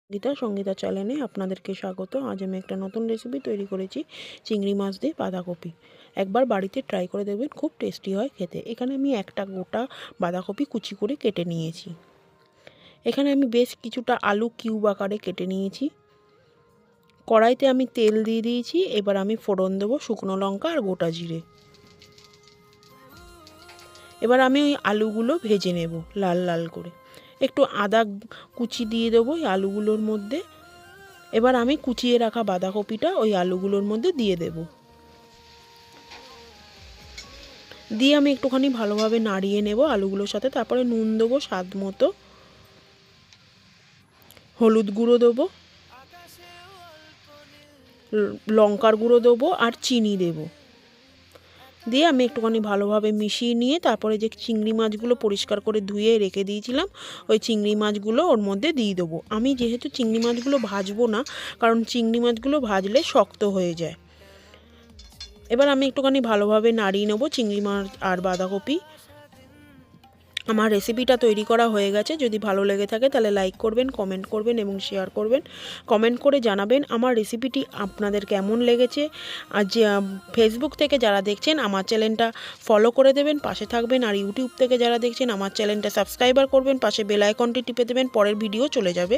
সঙ্গীতা চ্যানেলে আপনাদেরকে স্বাগত। আজ আমি একটা নতুন রেসিপি তৈরি করেছি, চিংড়ি মাছ দিয়ে বাঁধাকপি। একবার বাড়িতে ট্রাই করে দেখবেন, খুব টেস্টি হয় খেতে। এখানে আমি একটা গোটা বাঁধাকপি কুচি করে কেটে নিয়েছি। এখানে আমি বেশ কিছুটা আলু কিউব আকারে কেটে নিয়েছি। কড়াইতে আমি তেল দিয়ে দিয়েছি। এবার আমি ফোড়ন দেবো শুকনো লঙ্কা আর গোটা জিরে। এবার আমি ওই আলুগুলো ভেজে নেব লাল লাল করে। একটু আদা কুচি দিয়ে দেবো ওই আলুগুলোর মধ্যে। এবার আমি কুচিয়ে রাখা বাঁধাকপিটা ওই আলুগুলোর মধ্যে দিয়ে দেব। দিয়ে আমি একটুখানি ভালোভাবে নাড়িয়ে নেব আলুগুলোর সাথে। তারপরে নুন দেবো স্বাদ মতো, হলুদ গুঁড়ো দেবো, লঙ্কার গুঁড়ো দেবো আর চিনি দেবো। দিয়ে আমি একটুখানি ভালোভাবে মিশিয়ে নিয়ে তারপরে যে চিংড়ি মাছগুলো পরিষ্কার করে ধুয়ে রেখে দিয়েছিলাম, ওই চিংড়ি মাছগুলো ওর মধ্যে দিয়ে দেবো। আমি যেহেতু চিংড়ি মাছগুলো ভাজবো না, কারণ চিংড়ি মাছগুলো ভাজলে শক্ত হয়ে যায়। এবার আমি একটুখানি ভালোভাবে নাড়িয়ে নেবো চিংড়ি মাছ আর বাঁধাকপি। আমার রেসিপিটা তৈরি করা হয়ে গেছে। যদি ভালো লেগে থাকে তাহলে লাইক করবেন, কমেন্ট করবেন এবং শেয়ার করবেন। কমেন্ট করে জানাবেন আমার রেসিপিটি আপনাদের কেমন লেগেছে। আর যে ফেসবুক থেকে যারা দেখছেন আমার চ্যানেলটা ফলো করে দেবেন, পাশে থাকবেন। আর ইউটিউব থেকে যারা দেখছেন আমার চ্যানেলটা সাবস্ক্রাইবার করবেন, পাশে বেল আইকনটি টিপে দেবেন, পরের ভিডিও চলে যাবে।